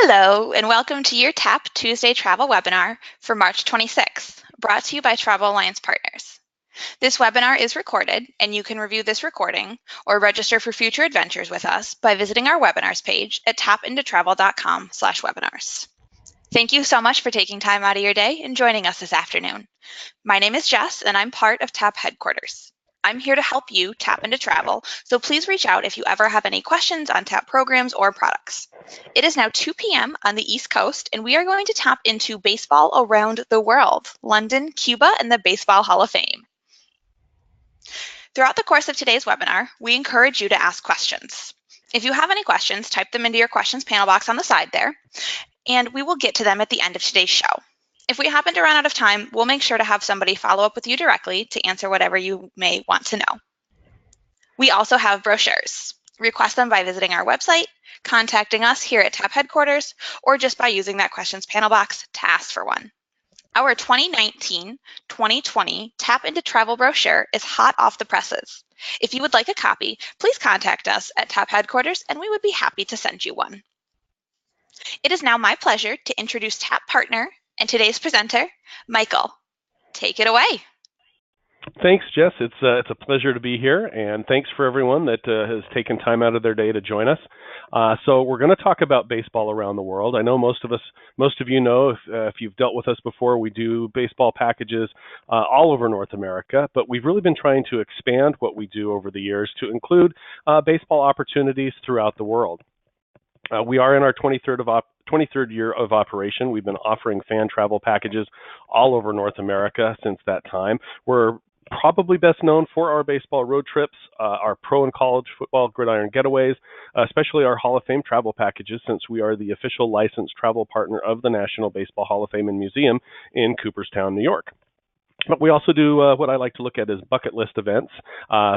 Hello, and welcome to your TAP Tuesday travel webinar for March 26th, brought to you by Travel Alliance Partners. This webinar is recorded, and you can review this recording or register for future adventures with us by visiting our webinars page at tapintotravel.com/webinars. Thank you so much for taking time out of your day and joining us this afternoon. My name is Jess, and I'm part of TAP headquarters. I'm here to help you tap into travel, so please reach out if you ever have any questions on TAP programs or products. It is now 2 p.m. on the East Coast, and we are going to tap into baseball around the world, London, Cuba, and the Baseball Hall of Fame. Throughout the course of today's webinar, we encourage you to ask questions. If you have any questions, type them into your questions panel box on the side there, and we will get to them at the end of today's show. If we happen to run out of time, we'll make sure to have somebody follow up with you directly to answer whatever you may want to know. We also have brochures. Request them by visiting our website, contacting us here at TAP headquarters, or just by using that questions panel box to ask for one. Our 2019-2020 Tap into Travel brochure is hot off the presses. If you would like a copy, please contact us at TAP headquarters and we would be happy to send you one. It is now my pleasure to introduce TAP partner and today's presenter, Michael. Take it away. Thanks, Jess. It's a pleasure to be here, and thanks for everyone that has taken time out of their day to join us. So we're going to talk about baseball around the world. I know most of you know, if you've dealt with us before, we do baseball packages all over North America, but we've really been trying to expand what we do over the years to include baseball opportunities throughout the world. We are in our 23rd year of operation. We've been offering fan travel packages all over North America since that time. We're probably best known for our baseball road trips, our pro and college football gridiron getaways, especially our Hall of Fame travel packages, since we are the official licensed travel partner of the National Baseball Hall of Fame and Museum in Cooperstown, New York. But we also do what I like to look at as bucket list events.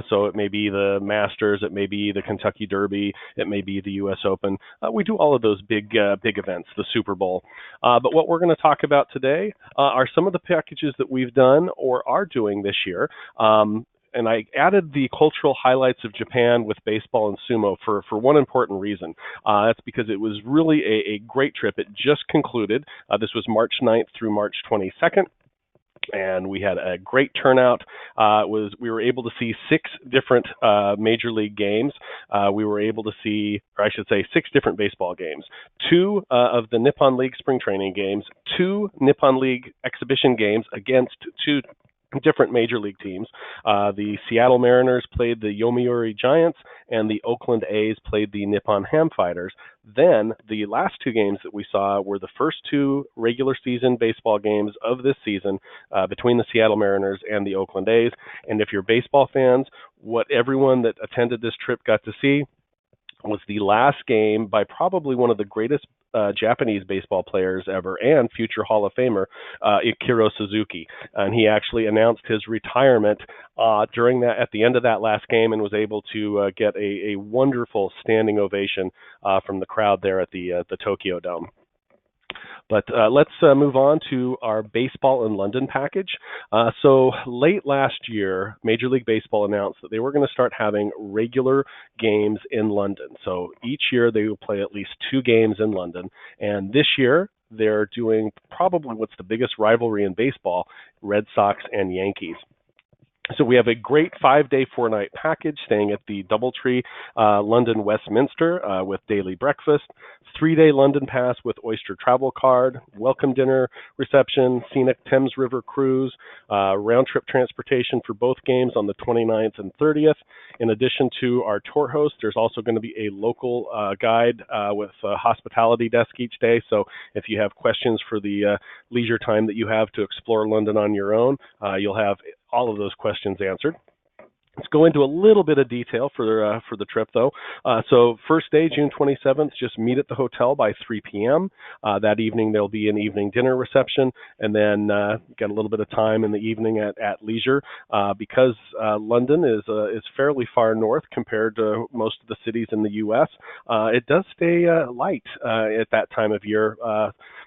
So it may be the Masters, it may be the Kentucky Derby, it may be the U.S. Open. We do all of those big events, the Super Bowl. But what we're going to talk about today are some of the packages that we've done or are doing this year. And I added the cultural highlights of Japan with baseball and sumo for one important reason. That's because it was really a great trip. It just concluded. This was March 9th through March 22nd. And we had a great turnout. We were able to see 6 different major league games. We were able to see, or I should say, 6 different baseball games. 2 of the Nippon League spring training games, 2 Nippon League exhibition games against 2 different major league teams. The Seattle Mariners played the Yomiuri Giants, and the Oakland A's played the Nippon Ham Fighters. Then the last 2 games that we saw were the first 2 regular season baseball games of this season between the Seattle Mariners and the Oakland A's. And if you're baseball fans, what everyone that attended this trip got to see was the last game by probably one of the greatest Japanese baseball players ever and future Hall of Famer, Ichiro Suzuki. And he actually announced his retirement at the end of that last game, and was able to get a wonderful standing ovation from the crowd there at the Tokyo Dome. But let's move on to our baseball in London package. So late last year, Major League Baseball announced that they were going to start having regular games in London. So each year they will play at least 2 games in London. And this year they're doing probably what's the biggest rivalry in baseball, Red Sox and Yankees. So we have a great 5-day, 4-night package staying at the Doubletree, London Westminster with daily breakfast, 3-day London pass with Oyster travel card, welcome dinner reception, scenic Thames River cruise, round-trip transportation for both games on the 29th and 30th. In addition to our tour host, there's also going to be a local guide with a hospitality desk each day. So if you have questions for the leisure time that you have to explore London on your own, you'll have all of those questions answered. Let's go into a little bit of detail for the trip, though. So first day, June 27th, just meet at the hotel by 3 p.m. That evening, there'll be an evening dinner reception, and then get a little bit of time in the evening at leisure. Because London is fairly far north compared to most of the cities in the U.S., it does stay light at that time of year,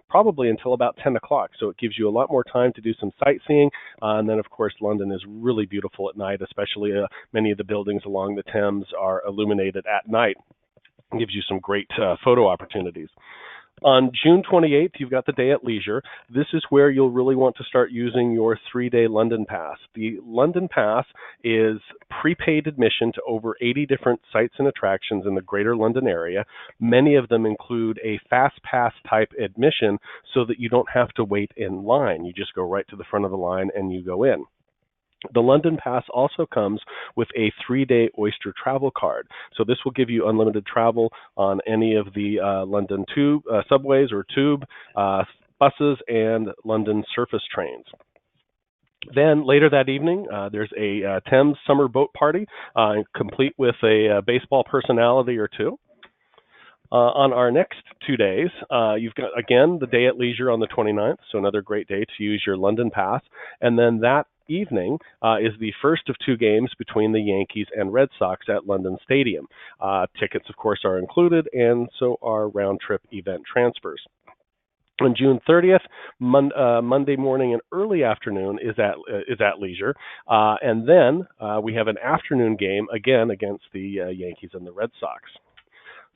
probably until about 10 o'clock. So it gives you a lot more time to do some sightseeing. And then, of course, London is really beautiful at night, especially many of the buildings along the Thames are illuminated at night. It gives you some great photo opportunities. On June 28th, you've got the day at leisure. This is where you'll really want to start using your 3-day London Pass. The London Pass is prepaid admission to over 80 different sites and attractions in the Greater London area. Many of them include a fast pass type admission so that you don't have to wait in line. You just go right to the front of the line and you go in. The London Pass also comes with a 3-day Oyster travel card. So this will give you unlimited travel on any of the London tube subways or tube buses and London surface trains. Then later that evening, there's a Thames summer boat party, complete with a baseball personality or two. On our next 2 days, you've got, again, the day at leisure on the 29th, so another great day to use your London Pass. And then that evening is the first of 2 games between the Yankees and Red Sox at London Stadium. Tickets, of course, are included, and so are round-trip event transfers. On June 30th, Monday morning and early afternoon is at leisure, and then we have an afternoon game again against the Yankees and the Red Sox.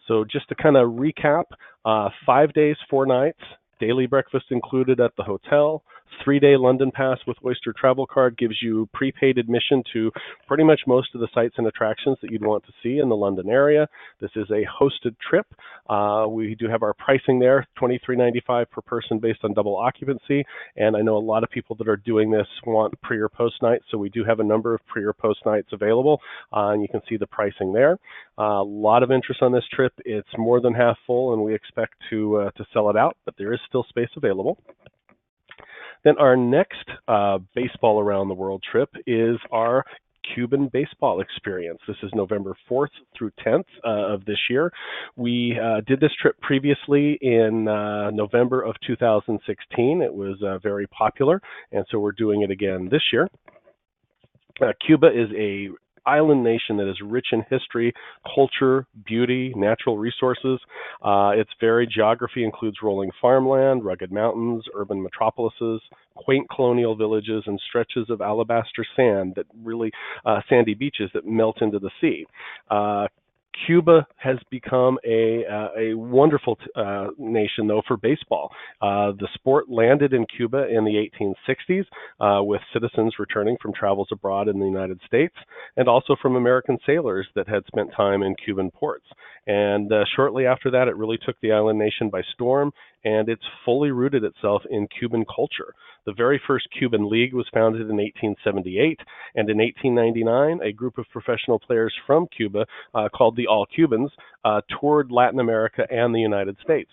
So just to kind of recap, 5 days, 4 nights, daily breakfast included at the hotel. 3-day London Pass with Oyster travel card gives you prepaid admission to pretty much most of the sites and attractions that you'd want to see in the London area. This is a hosted trip. We do have our pricing there, $23.95 per person based on double occupancy. And I know a lot of people that are doing this want pre or post nights, so we do have a number of pre or post nights available, and you can see the pricing there. A lot of interest on this trip. It's more than half full, and we expect to sell it out, but there is still space available. Then our next baseball around the world trip is our Cuban baseball experience. This is November 4th through 10th of this year. We did this trip previously in November of 2016. It was very popular, and so we're doing it again this year. Cuba is a island nation that is rich in history, culture, beauty, natural resources. Its varied geography includes rolling farmland, rugged mountains, urban metropolises, quaint colonial villages, and stretches of alabaster sand that really sandy beaches that melt into the sea. Cuba has become a wonderful nation, though, for baseball. The sport landed in Cuba in the 1860s with citizens returning from travels abroad in the United States, and also from American sailors that had spent time in Cuban ports. And shortly after that, it really took the island nation by storm, and it's fully rooted itself in Cuban culture. The very first Cuban league was founded in 1878, and in 1899, a group of professional players from Cuba called the All Cubans toured Latin America and the United States.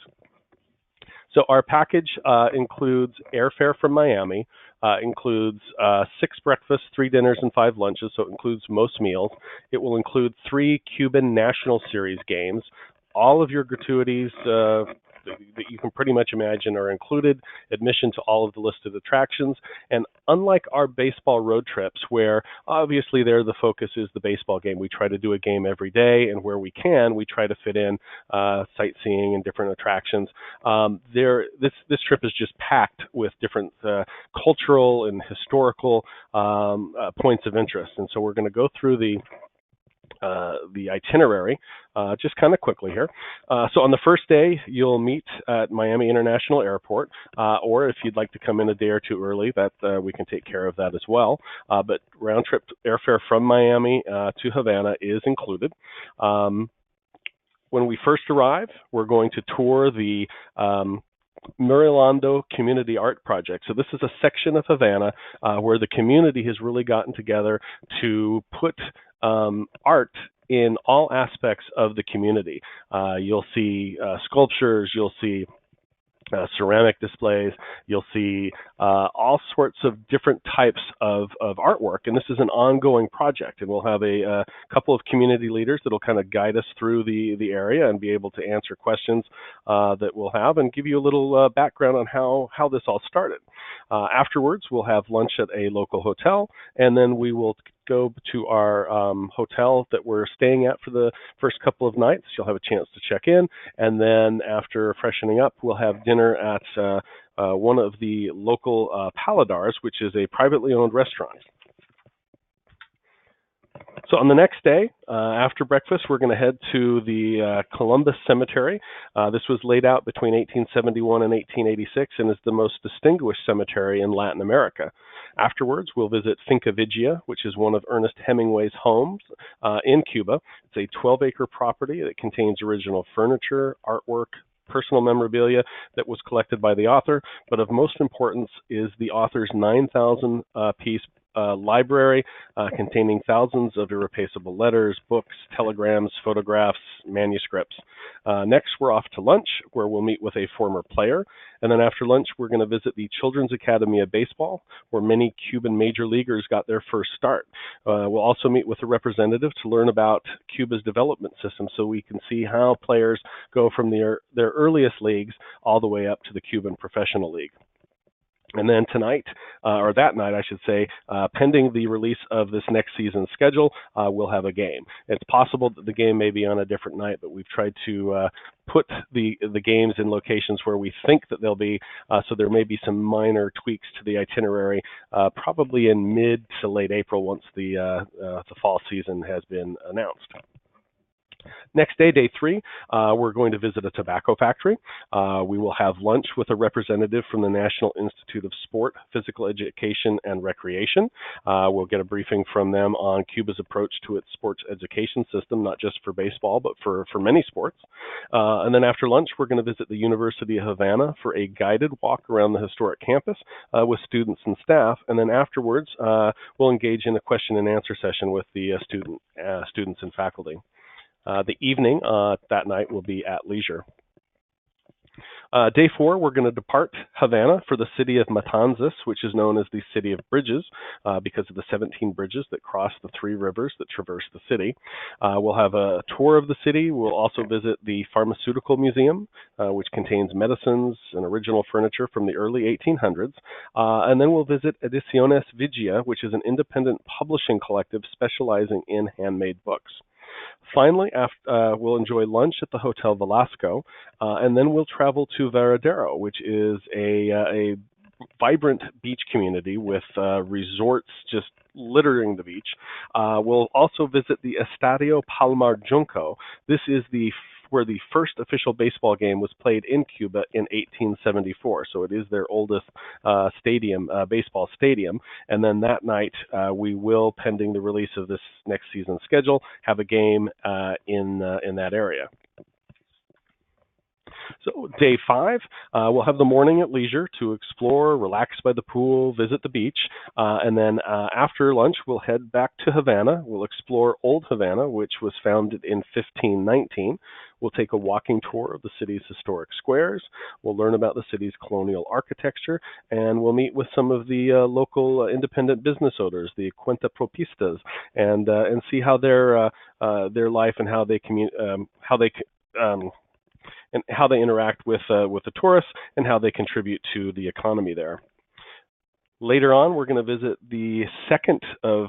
So our package includes airfare from Miami, includes 6 breakfasts, 3 dinners, and 5 lunches, so it includes most meals. It will include 3 Cuban National Series games. All of your gratuities that you can pretty much imagine are included, admission to all of the listed attractions. And unlike our baseball road trips, where obviously there the focus is the baseball game, we try to do a game every day, and where we can, we try to fit in sightseeing and different attractions. This trip is just packed with different cultural and historical points of interest. And so we're going to go through the itinerary just kind of quickly here. So on the first day, you'll meet at Miami International Airport, or if you'd like to come in a day or two early, that we can take care of that as well. But round-trip airfare from Miami to Havana is included. When we first arrive, we're going to tour the Murillando Community Art Project. So this is a section of Havana where the community has really gotten together to put art in all aspects of the community. You'll see sculptures, you'll see ceramic displays, you'll see all sorts of different types of artwork, and this is an ongoing project, and we'll have a couple of community leaders that'll kind of guide us through the area and be able to answer questions that we'll have and give you a little background on how this all started. Afterwards, we'll have lunch at a local hotel, and then we will go to our hotel that we're staying at for the first couple of nights. You'll have a chance to check in, and then after freshening up, we'll have dinner at one of the local Paladars, which is a privately owned restaurant. So on the next day, after breakfast, we're going to head to the Columbus Cemetery. This was laid out between 1871 and 1886 and is the most distinguished cemetery in Latin America. Afterwards, we'll visit Finca Vigia, which is one of Ernest Hemingway's homes in Cuba. It's a 12-acre property that contains original furniture, artwork, personal memorabilia that was collected by the author, but of most importance is the author's 9,000-piece library containing thousands of irreplaceable letters, books, telegrams, photographs, manuscripts. Next, we're off to lunch, where we'll meet with a former player. And then after lunch, we're going to visit the Children's Academy of Baseball, where many Cuban major leaguers got their first start. We'll also meet with a representative to learn about Cuba's development system so we can see how players go from their earliest leagues all the way up to the Cuban Professional League. And then tonight, or that night, I should say, pending the release of this next season's schedule, we'll have a game. It's possible that the game may be on a different night, but we've tried to put the games in locations where we think that they'll be, so there may be some minor tweaks to the itinerary, probably in mid to late April once the fall season has been announced. Next day, day 3, we're going to visit a tobacco factory. We will have lunch with a representative from the National Institute of Sport, Physical Education, and Recreation. We'll get a briefing from them on Cuba's approach to its sports education system, not just for baseball, but for many sports. And then after lunch, we're going to visit the University of Havana for a guided walk around the historic campus with students and staff. And then afterwards, we'll engage in a question and answer session with the students and faculty. The evening that night will be at leisure. Day 4, we're going to depart Havana for the city of Matanzas, which is known as the City of Bridges because of the 17 bridges that cross the 3 rivers that traverse the city. We'll have a tour of the city. We'll also visit the Pharmaceutical Museum, which contains medicines and original furniture from the early 1800s. And then we'll visit Ediciones Vigia, which is an independent publishing collective specializing in handmade books. Finally, we'll enjoy lunch at the Hotel Velasco, and then we'll travel to Varadero, which is a vibrant beach community with resorts just littering the beach. We'll also visit the Estadio Palmar Junco. This is where the first official baseball game was played in Cuba in 1874. So it is their oldest baseball stadium. And then that night, we will, pending the release of this next season's schedule, have a game in that area. So day 5, we'll have the morning at leisure to explore, relax by the pool, visit the beach, and then after lunch we'll head back to Havana. We'll explore Old Havana, which was founded in 1519. We'll take a walking tour of the city's historic squares. We'll learn about the city's colonial architecture, and we'll meet with some of the local independent business owners, the Cuenta Propistas, and see how their life and how they and how they interact with the tourists and how they contribute to the economy there. Later on, we're going to visit the second of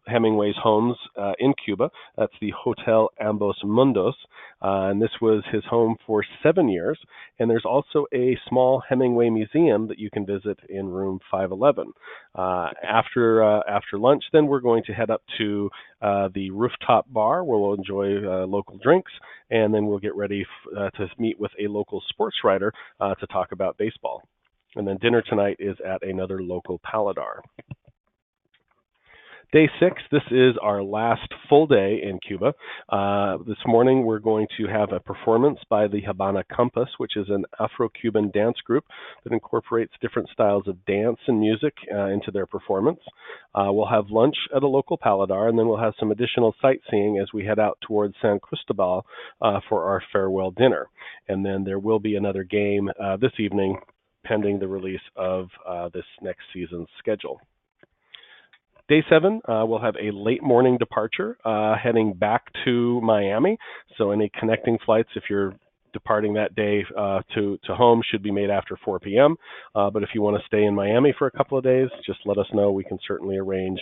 Hemingway's homes in Cuba. That's the Hotel Ambos Mundos, and this was his home for 7 years. And there's also a small Hemingway museum that you can visit in room 511. After lunch, then we're going to head up to the rooftop bar where we'll enjoy local drinks, and then we'll get ready to meet with a local sports writer to talk about baseball. And then dinner tonight is at another local paladar. Day 6, this is our last full day in Cuba. This morning we're going to have a performance by the Habana Compass, which is an Afro-Cuban dance group that incorporates different styles of dance and music into their performance. We'll have lunch at a local paladar, and then we'll have some additional sightseeing as we head out towards San Cristobal for our farewell dinner. And then there will be another game this evening pending the release of this next season's schedule. Day 7, we'll have a late morning departure heading back to Miami. So any connecting flights, if you're departing that day to home, should be made after 4 p.m. But if you want to stay in Miami for a couple of days, just let us know. We can certainly arrange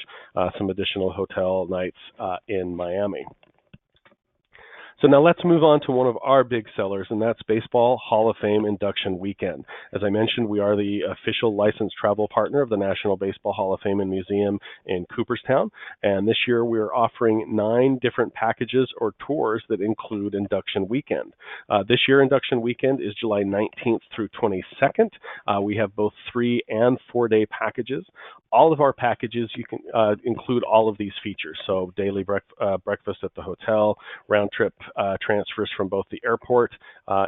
some additional hotel nights in Miami. So now let's move on to one of our big sellers, and that's Baseball Hall of Fame Induction Weekend. As I mentioned, we are the official licensed travel partner of the National Baseball Hall of Fame and Museum in Cooperstown, and this year we are offering 9 different packages or tours that include Induction Weekend. This year, Induction Weekend is July 19th through 22nd. We have both 3- and 4-day packages. All of our packages you can include all of these features, so daily breakfast at the hotel, round-trip transfers from both the airport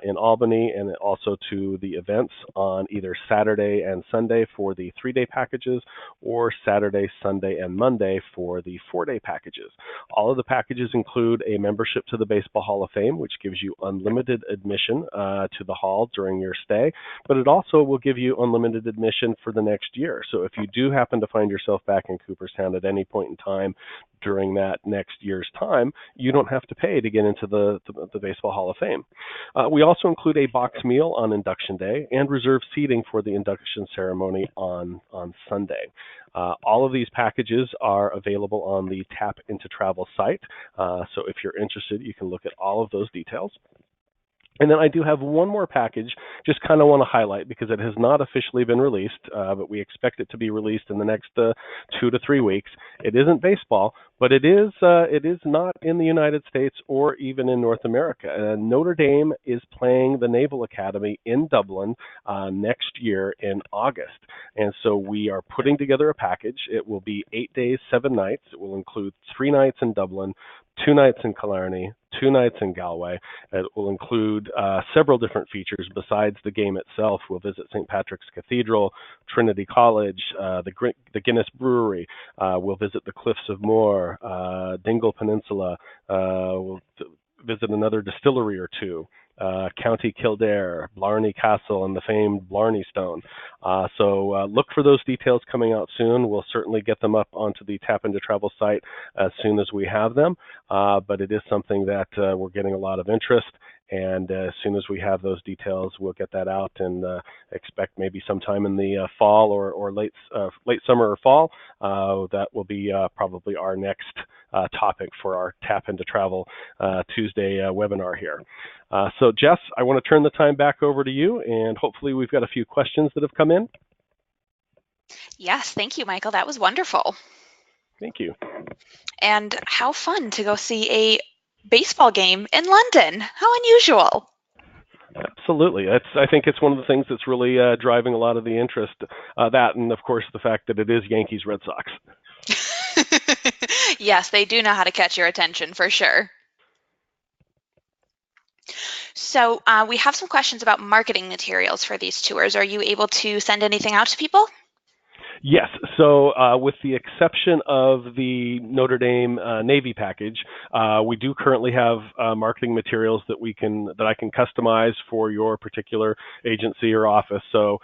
in Albany and also to the events on either Saturday and Sunday for the 3-day packages or Saturday, Sunday, and Monday for the 4-day packages. All of the packages include a membership to the Baseball Hall of Fame, which gives you unlimited admission to the hall during your stay, but it also will give you unlimited admission for the next year. So if you do happen to find yourself back in Cooperstown at any point in time during that next year's time, you don't have to pay to get into the Baseball Hall of Fame. We also include a box meal on Induction Day and reserve seating for the induction ceremony on Sunday. All of these packages are available on the Tap Into Travel site, so if you're interested, you can look at all of those details. And then I do have one more package, just kind of want to highlight because it has not officially been released, but we expect it to be released in the next 2 to 3 weeks. It isn't baseball, but it is not in the United States or even in North America. Notre Dame is playing the Naval Academy in Dublin next year in August. And so we are putting together a package. It will be 8 days, 7 nights. It will include 3 nights in Dublin, 2 nights in Killarney, 2 nights in Galway. It will include several different features besides the game itself. We'll visit St. Patrick's Cathedral, Trinity College, the Guinness Brewery. We'll visit the Cliffs of Moher, Dingle Peninsula. We'll visit another distillery or 2. County Kildare, Blarney Castle, and the famed Blarney Stone. So look for those details coming out soon. We'll certainly get them up onto the Tap Into Travel site as soon as we have them. But it is something that we're getting a lot of interest. And as soon as we have those details, we'll get that out and expect maybe sometime in the fall or late summer or fall. That will be probably our next topic for our Tap Into Travel Tuesday webinar here. So Jess, I want to turn the time back over to you, and hopefully we've got a few questions that have come in. Yes, thank you, Michael. That was wonderful. Thank you. And how fun to go see a baseball game in London. How unusual. Absolutely. I think it's one of the things that's really driving a lot of the interest, that and, of course, the fact that it is Yankees Red Sox. Yes, they do know how to catch your attention for sure. So we have some questions about marketing materials for these tours. Are you able to send anything out to people? Yes. So with the exception of the Notre Dame Navy package, we do currently have marketing materials that I can customize for your particular agency or office. So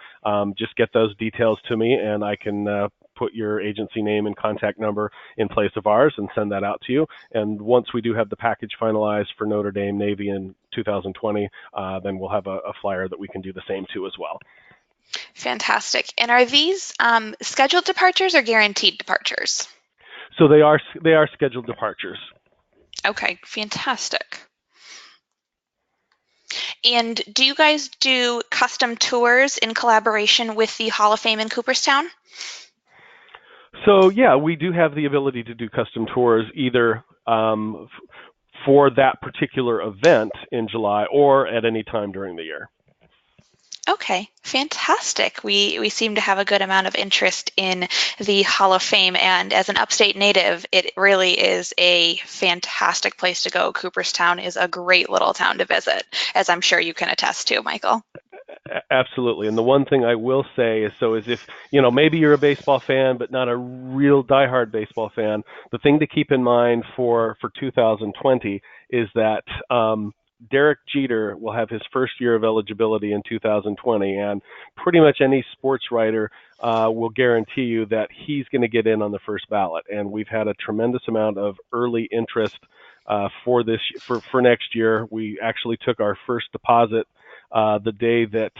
just get those details to me, and I can put your agency name and contact number in place of ours and send that out to you. And once we do have the package finalized for Notre Dame Navy in 2020, then we'll have a flyer that we can do the same to as well. Fantastic. And are these scheduled departures or guaranteed departures? So they are scheduled departures. Okay, fantastic. And do you guys do custom tours in collaboration with the Hall of Fame in Cooperstown? So yeah, we do have the ability to do custom tours either for that particular event in July or at any time during the year. Okay, fantastic. We seem to have a good amount of interest in the Hall of Fame, and as an upstate native, it really is a fantastic place to go. Cooperstown is a great little town to visit, as I'm sure you can attest to, Michael. Absolutely. And the one thing I will say is if, maybe you're a baseball fan, but not a real diehard baseball fan, the thing to keep in mind for 2020 is that Derek Jeter will have his first year of eligibility in 2020, and pretty much any sports writer will guarantee you that he's going to get in on the first ballot. And we've had a tremendous amount of early interest for next year. We actually took our first deposit the day that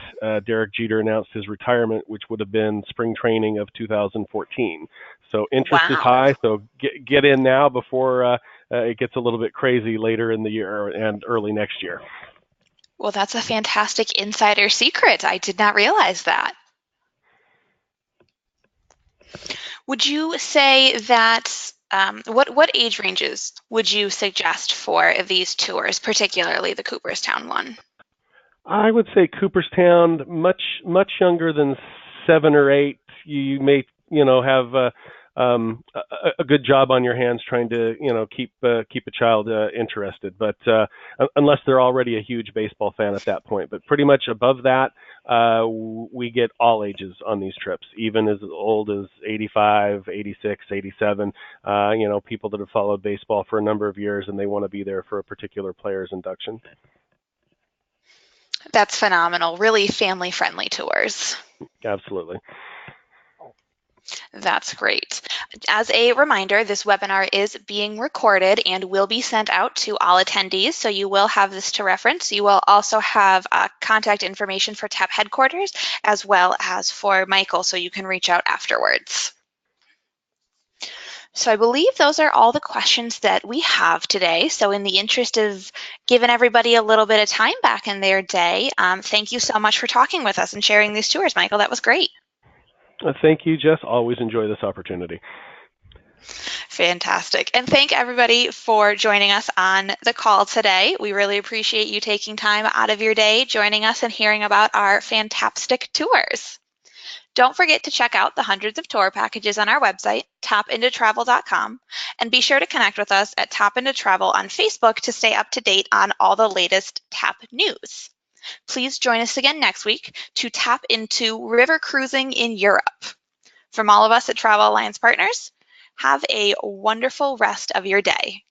Derek Jeter announced his retirement, which would have been spring training of 2014. So interest is high. So get in now before it gets a little bit crazy later in the year and early next year. Well, that's a fantastic insider secret. I did not realize that. Would you say that what age ranges would you suggest for these tours, particularly the Cooperstown one? I would say Cooperstown, much younger than 7 or 8. You may have a good job on your hands trying to keep a child interested, but unless they're already a huge baseball fan at that point. But pretty much above that, we get all ages on these trips, even as old as 85, 86, 87. People that have followed baseball for a number of years and they want to be there for a particular player's induction. That's phenomenal. Really family-friendly tours. Absolutely. That's great. As a reminder, this webinar is being recorded and will be sent out to all attendees, so you will have this to reference. You will also have contact information for TAP headquarters as well as for Michael, so you can reach out afterwards. So I believe those are all the questions that we have today. So in the interest of giving everybody a little bit of time back in their day, thank you so much for talking with us and sharing these tours, Michael. That was great. Thank you, Jess. Always enjoy this opportunity. Fantastic. And thank everybody for joining us on the call today. We really appreciate you taking time out of your day, joining us and hearing about our fantastic tours. Don't forget to check out the hundreds of tour packages on our website, tapintotravel.com, and be sure to connect with us at Tap Into Travel on Facebook to stay up to date on all the latest TAP news. Please join us again next week to tap into river cruising in Europe. From all of us at Travel Alliance Partners, have a wonderful rest of your day.